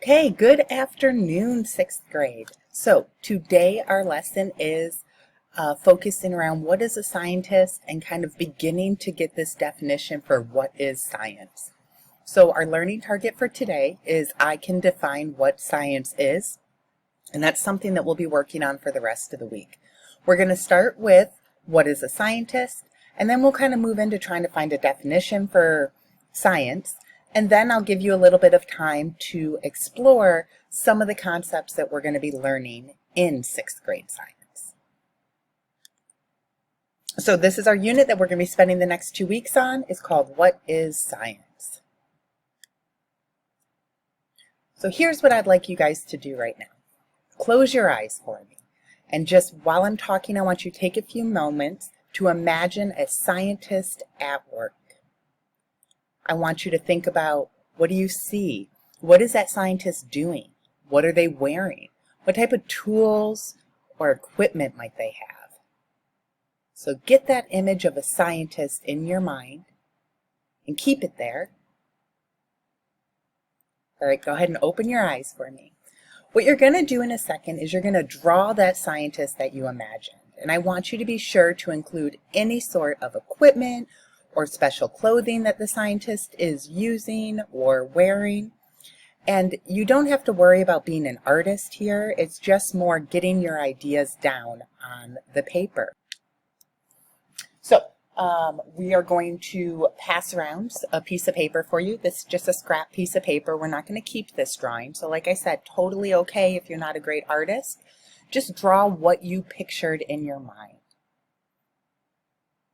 Okay, good afternoon, sixth grade. So today our lesson is focusing around what is a scientist and kind of beginning to get this definition for what is science. So our learning target for today is I can define what science is, and that's something that we'll be working on for the rest of the week. We're going to start with what is a scientist, and then we'll kind of move into trying to find a definition for science. And then I'll give you a little bit of time to explore some of the concepts that we're going to be learning in sixth grade science. So this is our unit that we're going to be spending the next 2 weeks on. It's called What is Science? So here's what I'd like you guys to do right now. Close your eyes for me. And just while I'm talking, I want you to take a few moments to imagine a scientist at work. I want you to think about, what do you see? What is that scientist doing? What are they wearing? What type of tools or equipment might they have? So get that image of a scientist in your mind and keep it there. All right, go ahead and open your eyes for me. What you're going to do in a second is you're going to draw that scientist that you imagined. And I want you to be sure to include any sort of equipment or special clothing that the scientist is using or wearing. And you don't have to worry about being an artist here. It's just more getting your ideas down on the paper. So we are going to pass around a piece of paper for you. This is just a scrap piece of paper. We're not going to keep this drawing. So like I said, totally okay if you're not a great artist. Just draw what you pictured in your mind.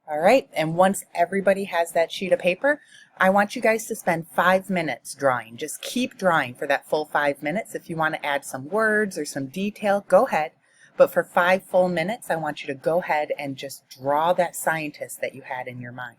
All right, and once everybody has that sheet of paper, I want you guys to spend 5 minutes drawing. Just keep drawing for that full 5 minutes. If you want to add some words or some detail, go ahead. But for 5 full minutes, I want you to go ahead and just draw that scientist that you had in your mind.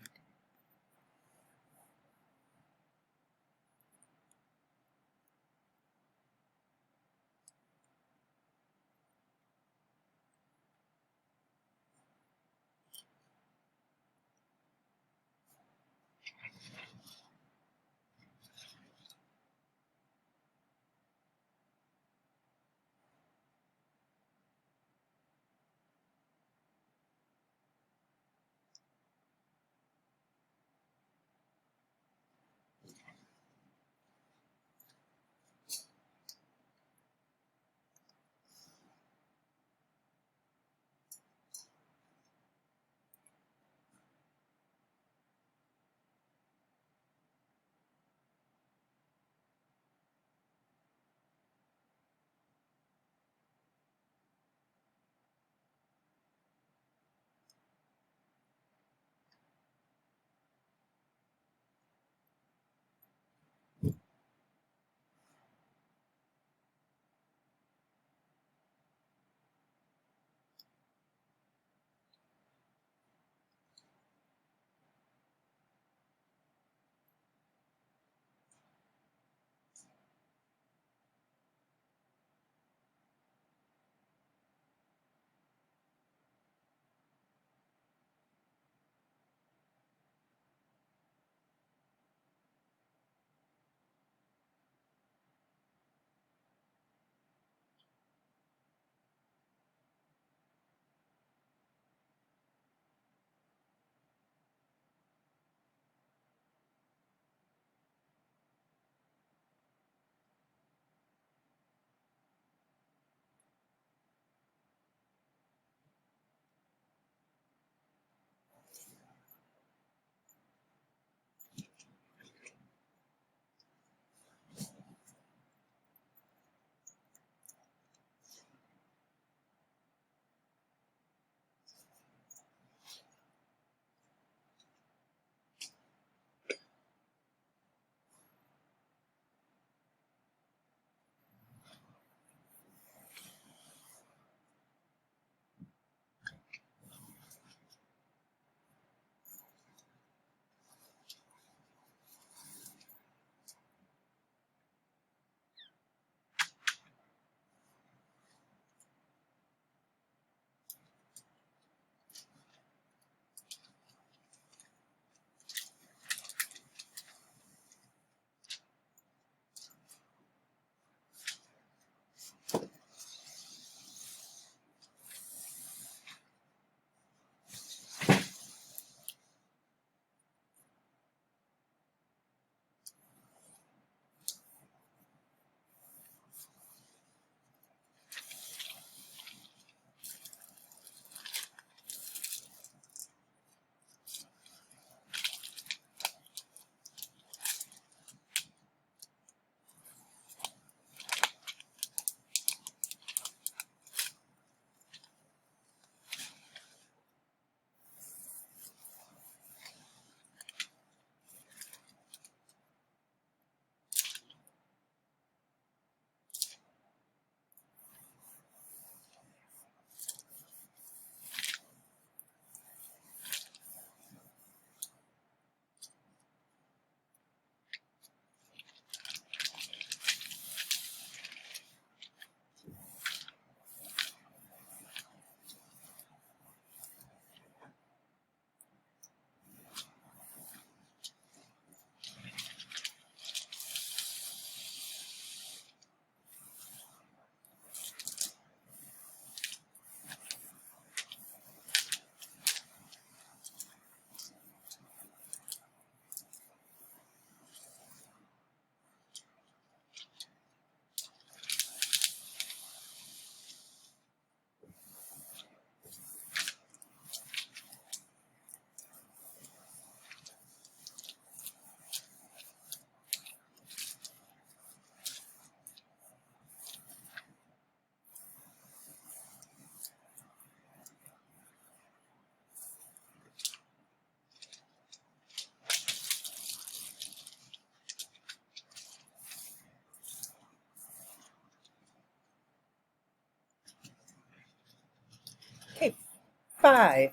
5,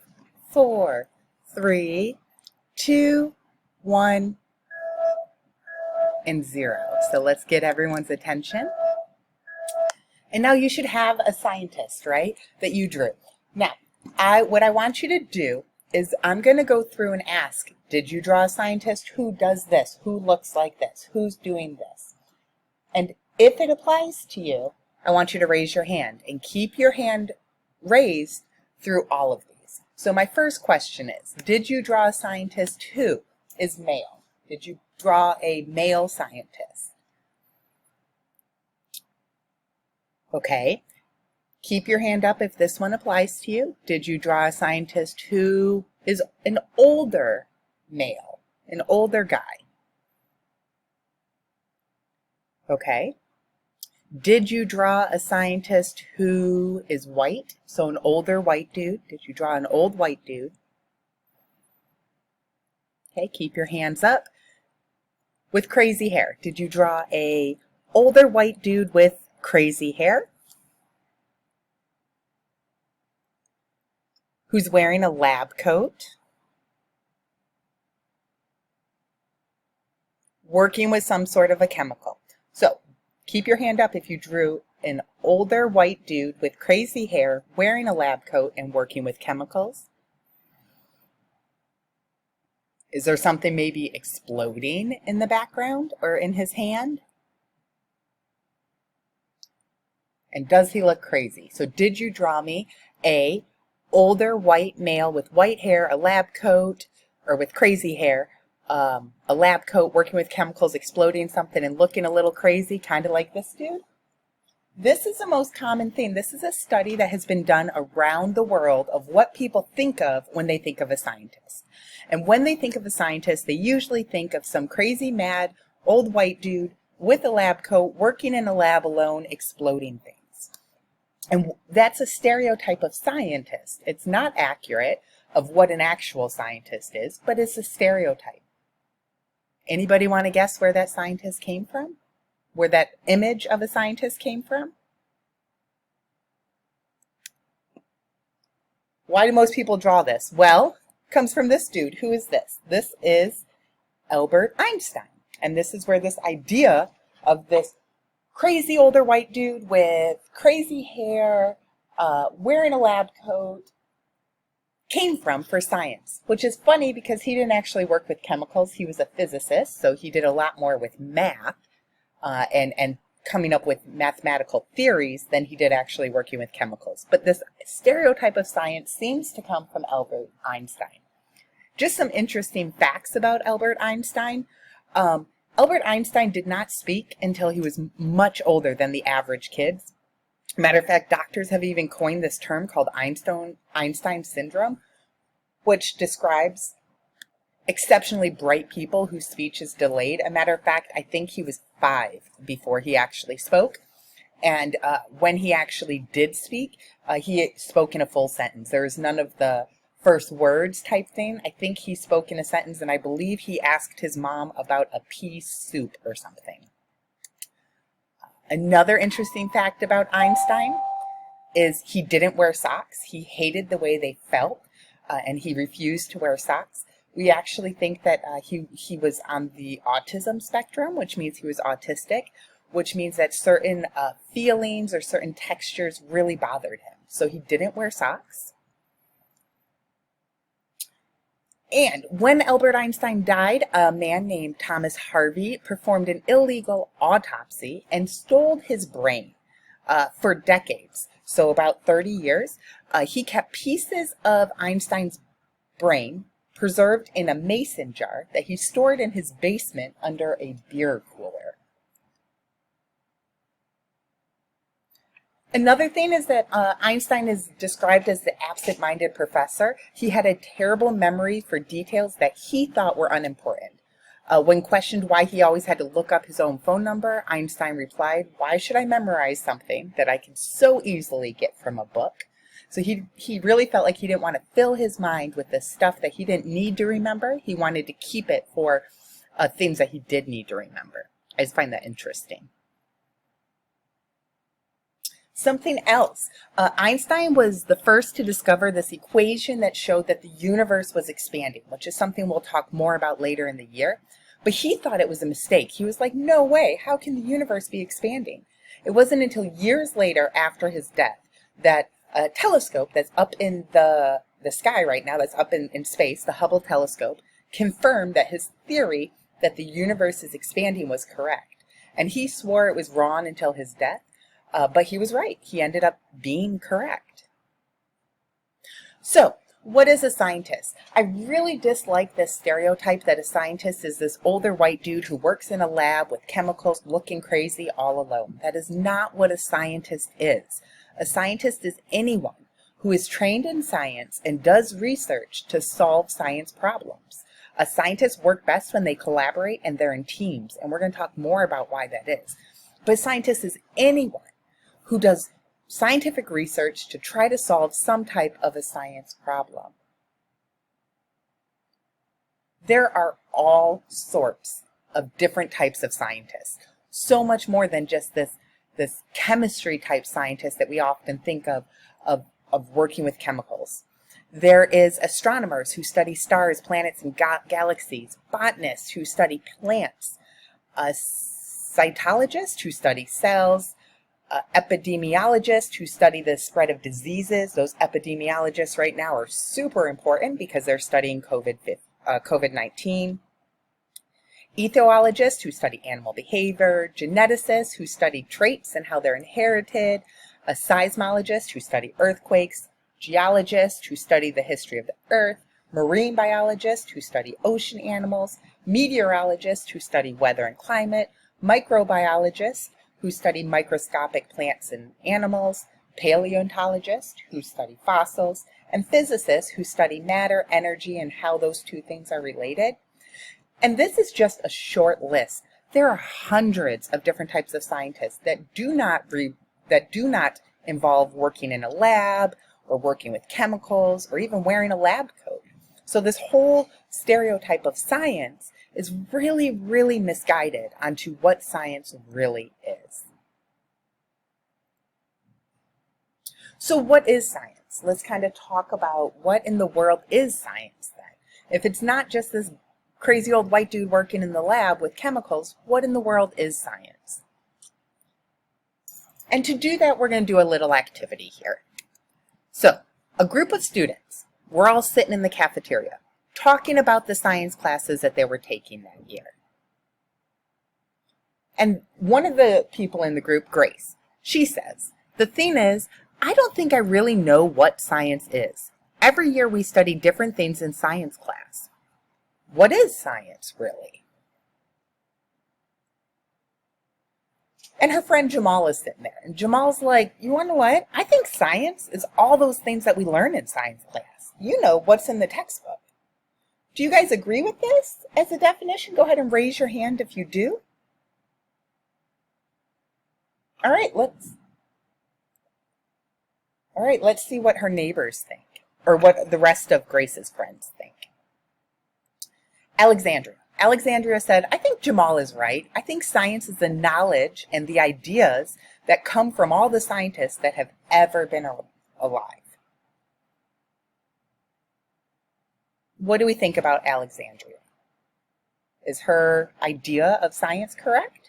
4, 3, 2, 1, and 0. So let's get everyone's attention. And now you should have a scientist, right, that you drew. Now, what I want you to do is I'm going to go through and ask, did you draw a scientist? Who does this? Who looks like this? Who's doing this? And if it applies to you, I want you to raise your hand and keep your hand raised through all of these. So my first question is, did you draw a scientist who is male? Did you draw a male scientist? Okay. Keep your hand up if this one applies to you. Did you draw a scientist who is an older male, an older guy? Okay. Did you draw a scientist who is white? So an older white dude. Did you draw an old white dude? Okay, keep your hands up. With crazy hair, did you draw a older white dude with crazy hair? Who's wearing a lab coat? Working with some sort of a chemical. So keep your hand up if you drew an older white dude with crazy hair, wearing a lab coat, and working with chemicals. Is there something maybe exploding in the background or in his hand? And does he look crazy? So did you draw me a older white male with white hair, a lab coat, or with crazy hair, a lab coat, working with chemicals, exploding something and looking a little crazy, kind of like this dude? This is the most common thing. This is a study that has been done around the world of what people think of when they think of a scientist. And when they think of a scientist, they usually think of some crazy, mad, old white dude with a lab coat, working in a lab alone, exploding things. And that's a stereotype of scientist. It's not accurate of what an actual scientist is, but it's a stereotype. Anybody want to guess where that scientist came from? Where that image of a scientist came from? Why do most people draw this? Well, it comes from this dude. Who is this? This is Albert Einstein. And this is where this idea of this crazy older white dude with crazy hair, wearing a lab coat, came from for science, which is funny because he didn't actually work with chemicals. He was a physicist, so he did a lot more with math and coming up with mathematical theories than he did actually working with chemicals. But this stereotype of science seems to come from Albert Einstein. Just some interesting facts about Albert Einstein. Albert Einstein did not speak until he was much older than the average kids. Matter of fact, doctors have even coined this term called Einstein syndrome, which describes exceptionally bright people whose speech is delayed. A matter of fact, I think he was 5 before he actually spoke. And when he actually did speak, he spoke in a full sentence. There was none of the first words type thing. I think he spoke in a sentence, and I believe he asked his mom about a pea soup or something. Another interesting fact about Einstein is he didn't wear socks. He hated the way they felt, and he refused to wear socks. We actually think that he was on the autism spectrum, which means he was autistic, which means that certain feelings or certain textures really bothered him. So he didn't wear socks. And when Albert Einstein died, a man named Thomas Harvey performed an illegal autopsy and stole his brain for decades. So about 30 years. He kept pieces of Einstein's brain preserved in a mason jar that he stored in his basement under a beer cooler. Another thing is that Einstein is described as the absent-minded professor. He had a terrible memory for details that he thought were unimportant. When questioned why he always had to look up his own phone number, Einstein replied, "Why should I memorize something that I can so easily get from a book?" So he really felt like he didn't want to fill his mind with the stuff that he didn't need to remember. He wanted to keep it for things that he did need to remember. I just find that interesting. Something else, Einstein was the first to discover this equation that showed that the universe was expanding, which is something we'll talk more about later in the year. But he thought it was a mistake. He was like, no way, how can the universe be expanding? It wasn't until years later after his death that a telescope that's up in the sky right now, that's up in space, the Hubble telescope, confirmed that his theory that the universe is expanding was correct. And he swore it was wrong until his death. But he was right. He ended up being correct. So, what is a scientist? I really dislike this stereotype that a scientist is this older white dude who works in a lab with chemicals looking crazy all alone. That is not what a scientist is. A scientist is anyone who is trained in science and does research to solve science problems. A scientist works best when they collaborate and they're in teams, and we're going to talk more about why that is. But a scientist is anyone who does scientific research to try to solve some type of a science problem. There are all sorts of different types of scientists, so much more than just this chemistry type scientist that we often think of working with chemicals. There is astronomers who study stars, planets, and galaxies, botanists who study plants, cytologists who study cells, epidemiologists who study the spread of diseases. Those epidemiologists right now are super important because they're studying COVID-19. Ethologists who study animal behavior, geneticists who study traits and how they're inherited, a seismologist who study earthquakes, geologists who study the history of the earth, marine biologists who study ocean animals, meteorologists who study weather and climate, microbiologists who study microscopic plants and animals, paleontologists who study fossils, and physicists who study matter, energy, and how those two things are related. And this is just a short list. There are hundreds of different types of scientists that do not involve working in a lab or working with chemicals or even wearing a lab coat. So this whole stereotype of science is really, really misguided onto what science really is. So what is science? Let's kind of talk about what in the world is science then. If it's not just this crazy old white dude working in the lab with chemicals, what in the world is science? And to do that, we're going to do a little activity here. So, a group of students, we're all sitting in the cafeteria, talking about the science classes that they were taking that year. And one of the people in the group, Grace, she says, the thing is, I don't think I really know what science is. Every year we study different things in science class. What is science, really? And her friend Jamal is sitting there. And Jamal's like, you want to know what? I think science is all those things that we learn in science class. You know, what's in the textbook. Do you guys agree with this as a definition? Go ahead and raise your hand if you do. All right, let's see what her neighbors think, or what the rest of Grace's friends think. Alexandria said, I think Jamal is right. I think science is the knowledge and the ideas that come from all the scientists that have ever been alive. What do we think about Alexandria? Is her idea of science correct?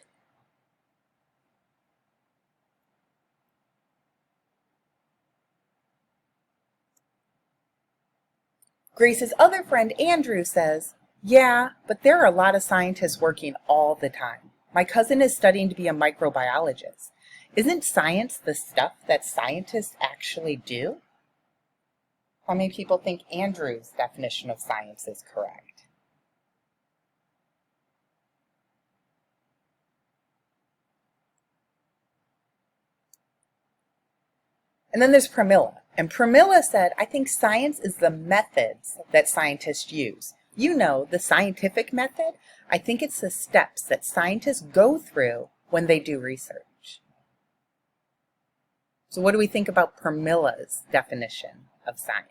Grace's other friend Andrew says, yeah, but there are a lot of scientists working all the time. My cousin is studying to be a microbiologist. Isn't science the stuff that scientists actually do? How many people think Andrew's definition of science is correct? And then there's Pramila. And Pramila said, I think science is the methods that scientists use. You know, the scientific method. I think it's the steps that scientists go through when they do research. So what do we think about Pramila's definition of science?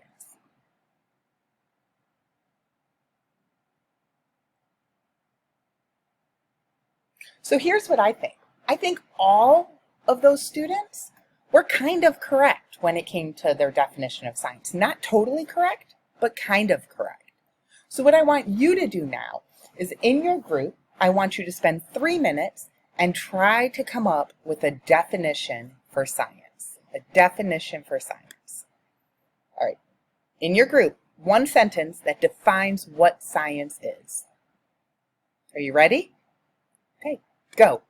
So here's what I think. I think all of those students were kind of correct when it came to their definition of science. Not totally correct, but kind of correct. So what I want you to do now is in your group, I want you to spend 3 minutes and try to come up with a definition for science. A definition for science. All right. In your group, one sentence that defines what science is. Are you ready? Okay, go.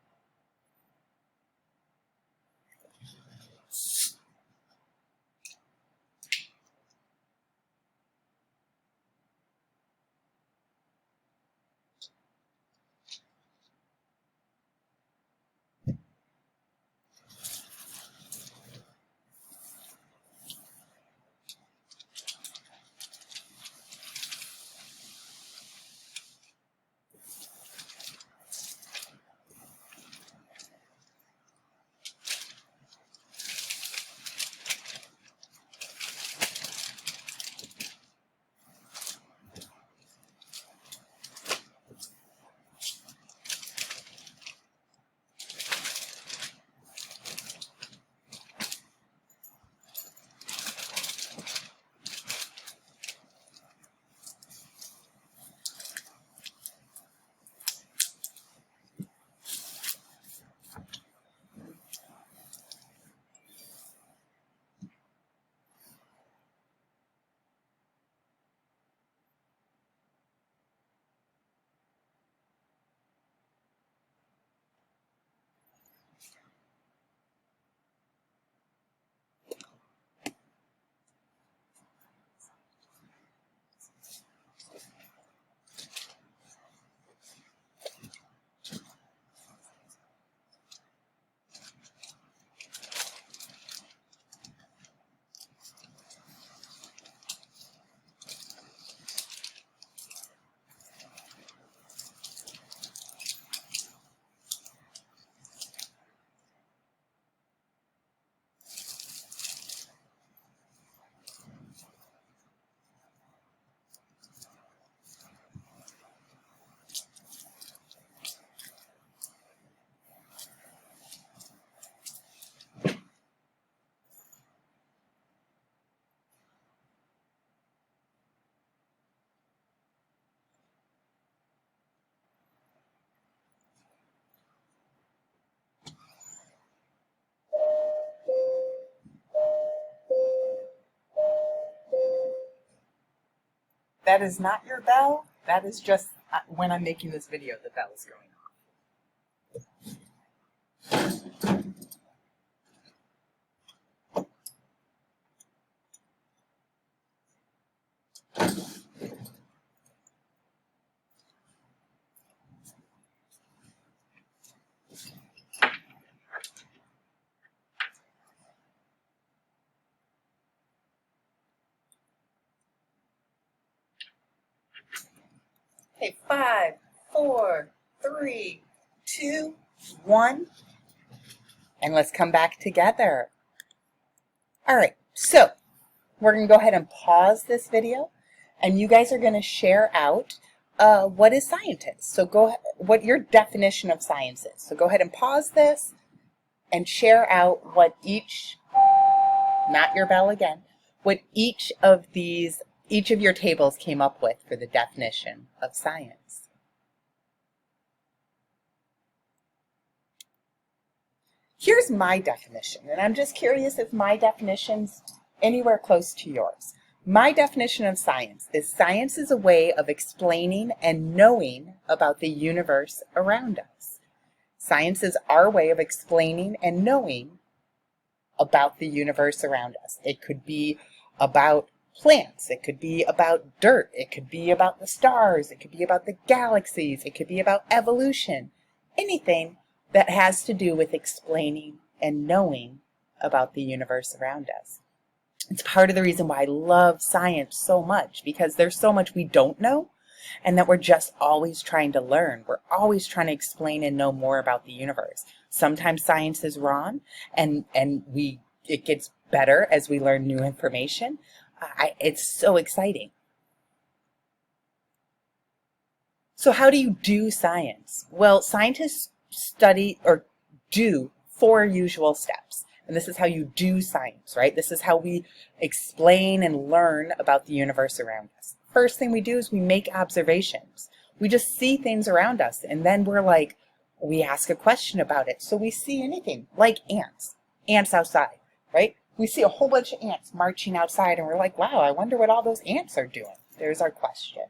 That is not your bell. That is just when I'm making this video, the bell is going off. Okay, 5, 4, 3, 2, 1. And let's come back together. All right, so we're going to go ahead and pause this video, and you guys are going to share out what is science is. So what your definition of science is. So go ahead and pause this and share out what each, not your bell again, what each of your tables came up with for the definition of science. Here's my definition, and I'm just curious if my definition's anywhere close to yours. My definition of science is a way of explaining and knowing about the universe around us. Science is our way of explaining and knowing about the universe around us. It could be about plants, it could be about dirt, it could be about the stars, it could be about the galaxies, it could be about evolution, anything that has to do with explaining and knowing about the universe around us. It's part of the reason why I love science so much, because there's so much we don't know and that we're just always trying to learn. We're always trying to explain and know more about the universe. Sometimes science is wrong and it gets better as we learn new information. It's so exciting. So how do you do science? Well, scientists study or do 4 usual steps. And this is how you do science, right? This is how we explain and learn about the universe around us. First thing we do is we make observations. We just see things around us, and then we ask a question about it. So we see anything, like ants outside, right? We see a whole bunch of ants marching outside, and we're like, wow, I wonder what all those ants are doing. There's our question.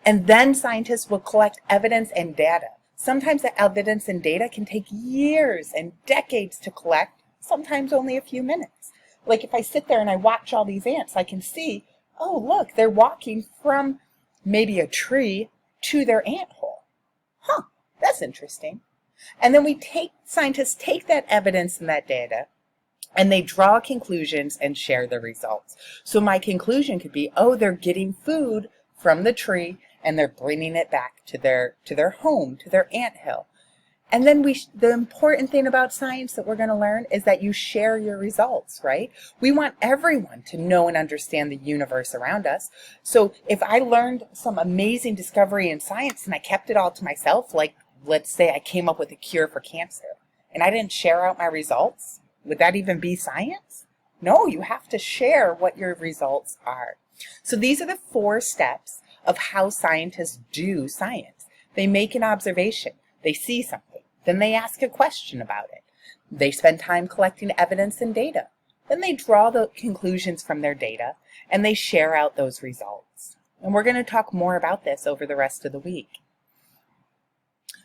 And then scientists will collect evidence and data. Sometimes the evidence and data can take years and decades to collect, sometimes only a few minutes. Like if I sit there and I watch all these ants, I can see, oh, look, they're walking from maybe a tree to their ant hole. Huh, that's interesting. And then scientists take that evidence and that data, and they draw conclusions and share the results. So my conclusion could be, oh, they're getting food from the tree and they're bringing it back to their home, to their anthill. And then the important thing about science that we're going to learn is that you share your results, right? We want everyone to know and understand the universe around us. So if I learned some amazing discovery in science and I kept it all to myself, like let's say I came up with a cure for cancer and I didn't share out my results, would that even be science? No, you have to share what your results are. So these are the 4 steps of how scientists do science. They make an observation, they see something, then they ask a question about it. They spend time collecting evidence and data. Then they draw the conclusions from their data and they share out those results. And we're going to talk more about this over the rest of the week.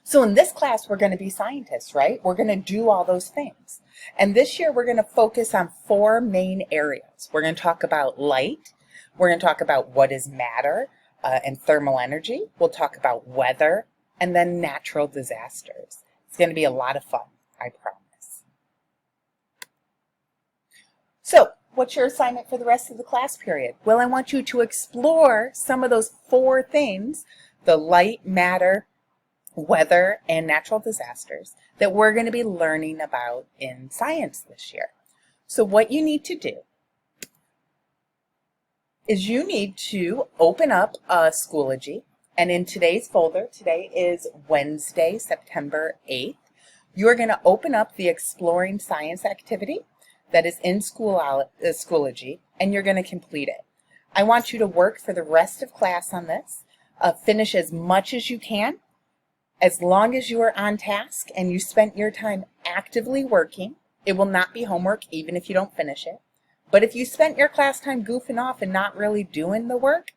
So in this class, we're going to be scientists, right? We're going to do all those things. And this year, we're going to focus on 4 main areas. We're going to talk about light. We're going to talk about what is matter and thermal energy. We'll talk about weather and then natural disasters. It's going to be a lot of fun, I promise. So what's your assignment for the rest of the class period? Well, I want you to explore some of those 4 things, the light, matter, weather, and natural disasters that we're going to be learning about in science this year. So what you need to do is you need to open up Schoology, and in today's folder, today is Wednesday, September 8th, you're going to open up the Exploring Science activity that is in Schoology, and you're going to complete it. I want you to work for the rest of class on this, finish as much as you can. As long as you are on task and you spent your time actively working, it will not be homework even if you don't finish it. But if you spent your class time goofing off and not really doing the work,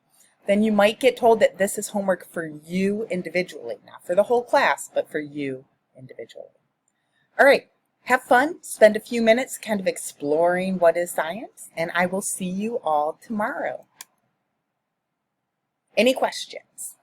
then you might get told that this is homework for you individually, not for the whole class, but for you individually. All right, have fun, spend a few minutes kind of exploring what is science, and I will see you all tomorrow. Any questions?